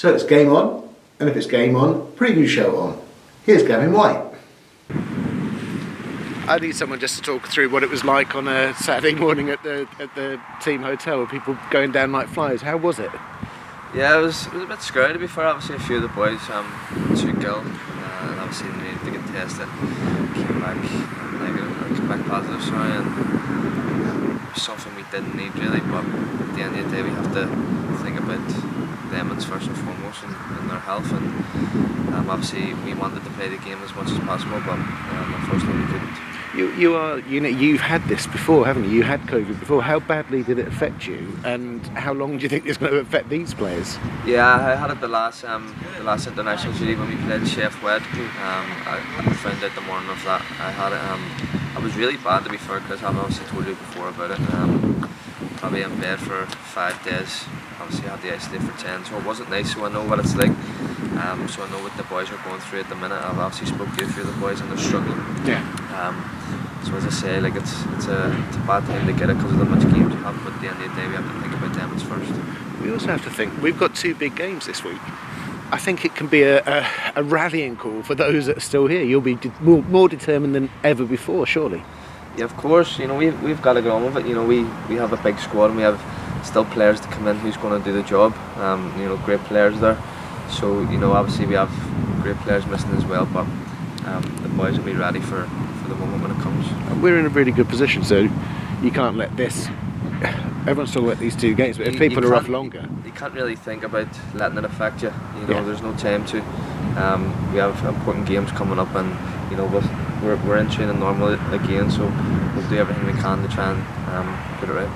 So it's game on, and if it's game on, preview show on. Here's Gavin White. I need someone just to talk through what it was like on a Saturday morning at the team hotel with people going down like flies. How was it? Yeah, it was a bit scary to be fair. Obviously a few of the boys took ill and obviously they needed to get tested. Came back negative, came back positive, sorry, and it was something we didn't need really, but at the end of the day we have to think about them first and foremost and their health, and obviously we wanted to play the game as much as possible, but unfortunately we couldn't. You've had this before, haven't you? You had COVID before. How badly did it affect you, and how long do you think it's going to affect these players? Yeah, I had it the last international duty when we played Chef Wed. I found out the morning of that. I had it. It was really bad to be fair, because I've obviously told you before about it. Probably in bed for 5 days. Obviously I had to isolate for 10, so it wasn't nice. So I know what it's like. So I know what the boys are going through at the minute. I've obviously spoke to a few of the boys and they're struggling. Yeah. So as I say, like it's a bad time to get it because of the much games you have. But at the end of the day, we have to think about them first. We also have to think we've got 2 big games this week. I think it can be a rallying call for those that are still here. You'll be more determined than ever before, surely. Yeah, of course. You know, we've got to get on with it. You know, we have a big squad and we have still players to come in who's going to do the job. You know, great players there. So you know, obviously we have great players missing as well, but the boys will be ready for the moment when it comes. We're in a really good position, so you can't let this. Everyone's talking about these 2 games, but if people are off longer, you can't really think about letting it affect you. You know, yeah. There's no time to. We have important games coming up, and you know we're in training normal again, so we'll do everything we can to try and put it right.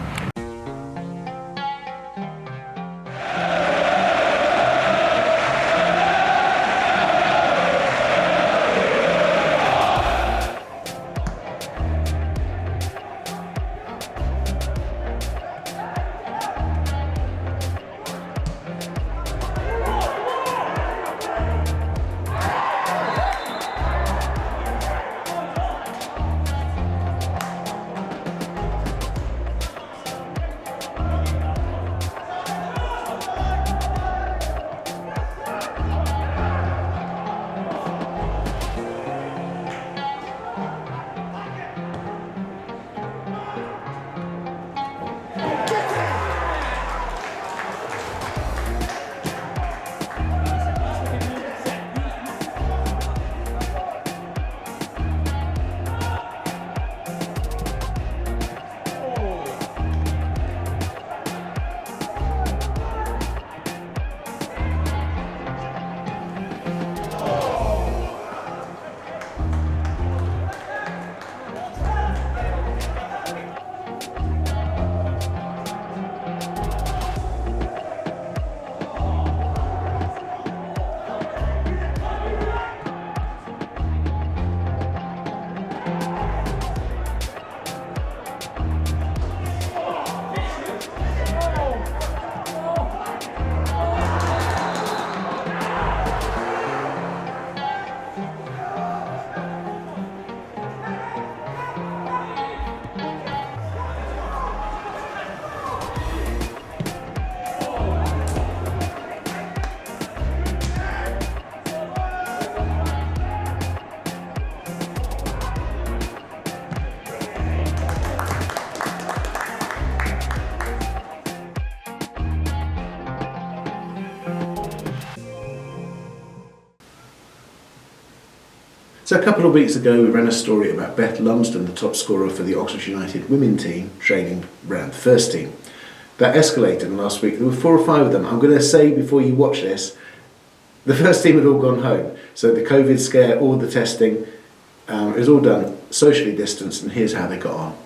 So a couple of weeks ago we ran a story about Beth Lumsden, the top scorer for the Oxford United women team, training around the first team. That escalated last week. There were 4 or 5 of them. I'm going to say before you watch this, the first team had all gone home. So the COVID scare, all the testing, it was all done socially distanced, and here's how they got on.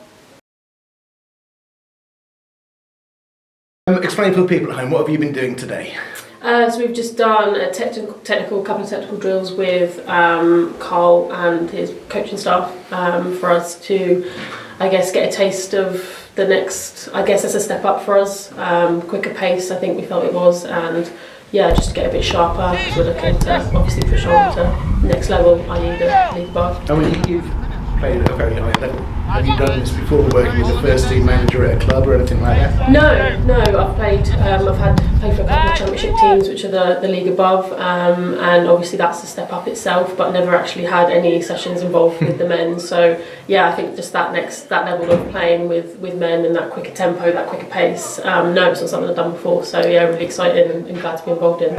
Explain for the people at home, what have you been doing today? So we've just done a couple of technical drills with Carl and his coaching staff for us to, I guess, get a taste of the next. I guess it's a step up for us, quicker pace. I think we felt it was, and yeah, just to get a bit sharper. Because we're looking to obviously push on to next level, i.e. the league above. I mean, played at a very high level. Have you done this before, working with the first team manager at a club or anything like that? No. I've played. Played for a couple of championship teams, which are the league above, and obviously that's a step up itself. But never actually had any sessions involved with the men. So yeah, I think just that level of playing with men and that quicker tempo, that quicker pace. No, it's not something I've done before. So yeah, really excited and glad to be involved in.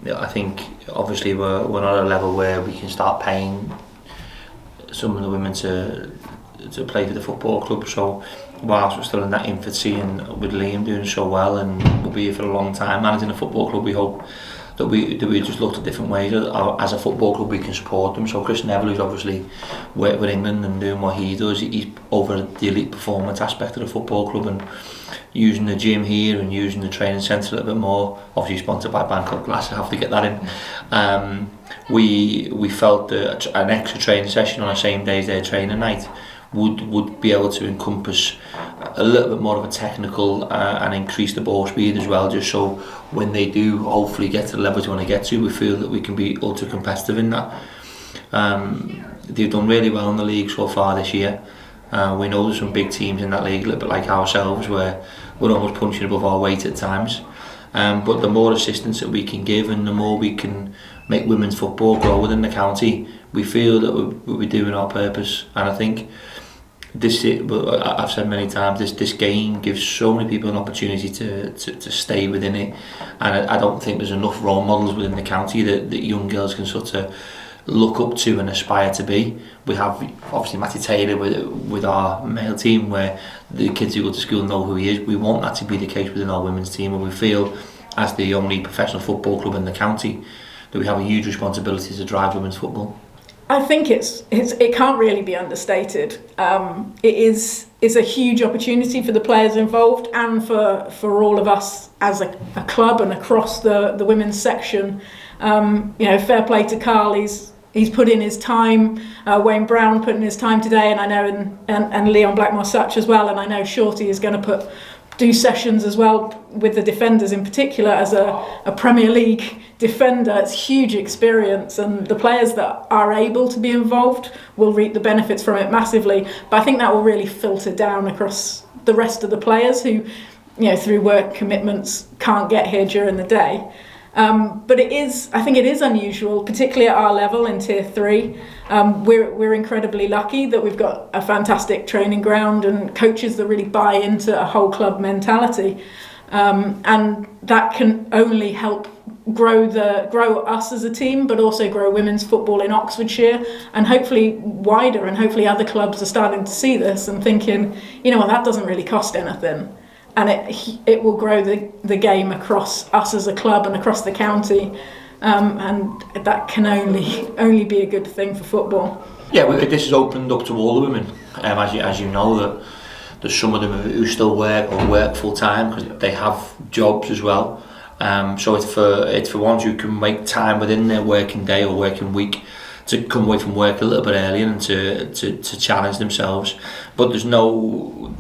I think obviously we're not at a level where we can start paying some of the women to play for the football club, so whilst we're still in that infancy and with Liam doing so well and we'll be here for a long time managing a football club, we hope that we just looked at different ways as a football club we can support them. So Chris Neville, who's obviously worked with England and doing what he does, he's over the elite performance aspect of the football club and using the gym here and using the training centre a little bit more, obviously sponsored by Bangkok Glass, I have to get that in. We felt that an extra training session on the same day as their training night would be able to encompass a little bit more of a technical and increase the ball speed as well, just so when they do hopefully get to the levels we want to get to, we feel that we can be ultra competitive in that. They've done really well in the league so far this year. We know there's some big teams in that league, a little bit like ourselves, where we're almost punching above our weight at times. But the more assistance that we can give and the more we can make women's football grow within the county, we feel that we'll be doing our purpose. And I think I've said many times, this game gives so many people an opportunity to stay within it, and I don't think there's enough role models within the county that young girls can sort of look up to and aspire to be. We have obviously Matty Taylor with our male team, where the kids who go to school know who he is. We want that to be the case within our women's team, and we feel as the only professional football club in the county that we have a huge responsibility to drive women's football. I think it can't really be understated. It is a huge opportunity for the players involved and for all of us as a club and across the women's section. Fair play to Carl. He's put in his time. Wayne Brown put in his time today, and I know and Leon Blackmore Such as well. And I know Shorty is going to do sessions as well with the defenders in particular. As a Premier League defender, it's huge experience, and the players that are able to be involved will reap the benefits from it massively. But I think that will really filter down across the rest of the players who, through work commitments can't get here during the day. But I think it is unusual, particularly at our level in Tier 3. We're incredibly lucky that we've got a fantastic training ground and coaches that really buy into a whole club mentality. And that can only help grow us as a team, but also grow women's football in Oxfordshire and hopefully wider, and hopefully other clubs are starting to see this and thinking, that doesn't really cost anything. And it will grow the game across us as a club and across the county, and that can only be a good thing for football. Yeah, this has opened up to all the women, as you know, that there's some of them who still work full time because they have jobs as well. So it's for ones who can make time within their working day or working week to come away from work a little bit earlier and to challenge themselves. But there's no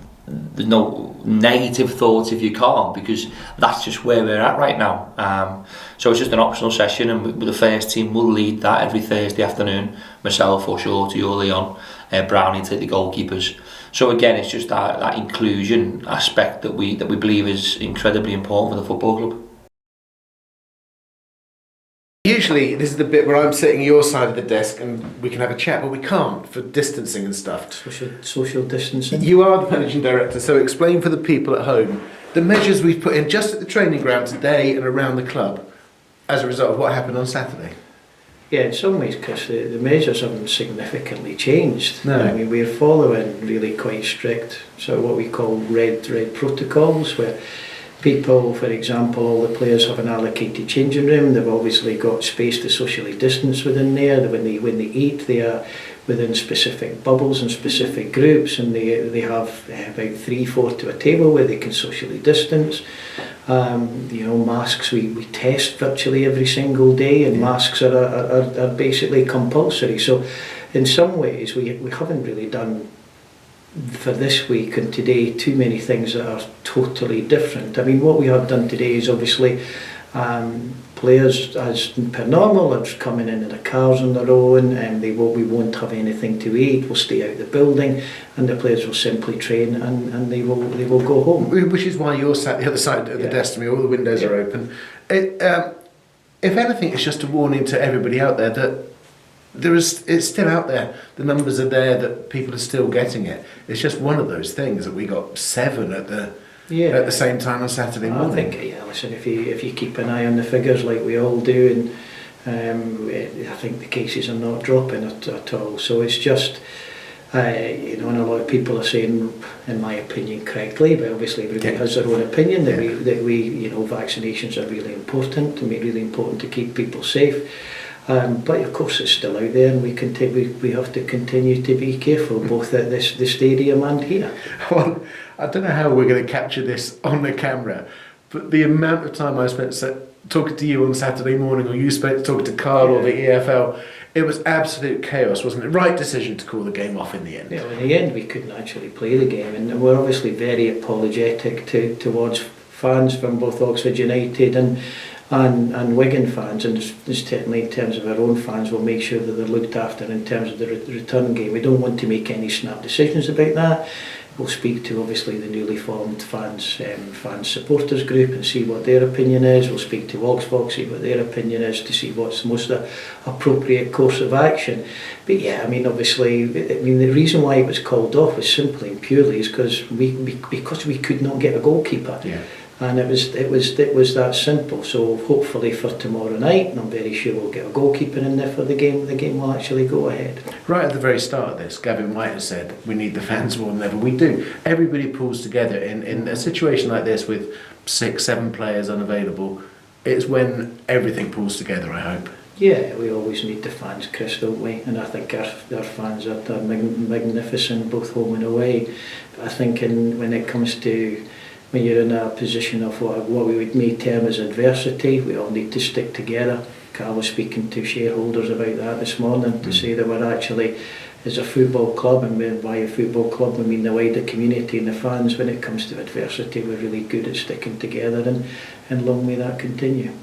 negative thoughts if you can't, because that's just where we're at right now. So it's just an optional session, and the first team will lead that every Thursday afternoon. Myself or Shorty or Leon, Brownie take the goalkeepers. So again, it's just that inclusion aspect that we believe is incredibly important for the football club. Usually this is the bit where I'm sitting your side of the desk and we can have a chat, but we can't for distancing and stuff. Social distancing. You are the managing director, so explain for the people at home the measures we've put in just at the training ground today and around the club as a result of what happened on Saturday. Yeah, in some ways, Chris, the measures haven't significantly changed. No. I mean, we're following really quite strict, so what we call red protocols, where people, for example, all the players have an allocated changing room. They've obviously got space to socially distance within there. When they eat, they are within specific bubbles and specific groups, and they have about 3-4 to a table where they can socially distance. Masks, we test virtually every single day, and masks are basically compulsory. So in some ways we haven't really done for this week and today too many things that are totally different. I mean, what we have done today is obviously players, as per normal, are coming in the cars on their own, and we won't have anything to eat. We'll stay out of the building, and the players will simply train, and they will go home. Which is why you're sat the other side of the desk to me. All the windows are open. If anything, it's just a warning to everybody out there that it's still out there. The numbers are there, that people are still getting it. It's just one of those things that we got 7 at the same time on Saturday morning. I think, listen, if you keep an eye on the figures like we all do, and I think the cases are not dropping at all. So it's just, and a lot of people are saying, in my opinion, correctly, but obviously everybody has their own opinion, that we vaccinations are really important, really important to keep people safe. But of course it's still out there, and we have to continue to be careful, both at the stadium and here. Well, I don't know how we're going to capture this on the camera, but the amount of time I spent talking to you on Saturday morning, or you spent talking to Carl or the EFL, it was absolute chaos, wasn't it? Right decision to call the game off in the end. Yeah, in the end we couldn't actually play the game, and we're obviously very apologetic towards fans from both Oxford United and Wigan fans, and certainly in terms of our own fans, we'll make sure that they're looked after in terms of the return game. We don't want to make any snap decisions about that. We'll speak to obviously the newly formed fans supporters group and see what their opinion is. We'll speak to Oxford, see what their opinion is, to see what's the most appropriate course of action. But yeah, obviously, the reason why it was called off was simply and purely is because we could not get a goalkeeper. Yeah. And it was that simple. So hopefully for tomorrow night, and I'm very sure we'll get a goalkeeper in there for the game. The game will actually go ahead. Right at the very start of this, Gavin White has said we need the fans more than ever. We do. Everybody pulls together in a situation like this with 6-7 players unavailable. It's when everything pulls together, I hope. Yeah, we always need the fans, Chris, don't we? And I think our fans are magnificent, both home and away. But I think when it comes to when you're in a position of what we may term as adversity, we all need to stick together. Carl was speaking to shareholders about that this morning to say that we're actually, as a football club, and by a football club we mean the wider community and the fans, when it comes to adversity we're really good at sticking together, and long may that continue.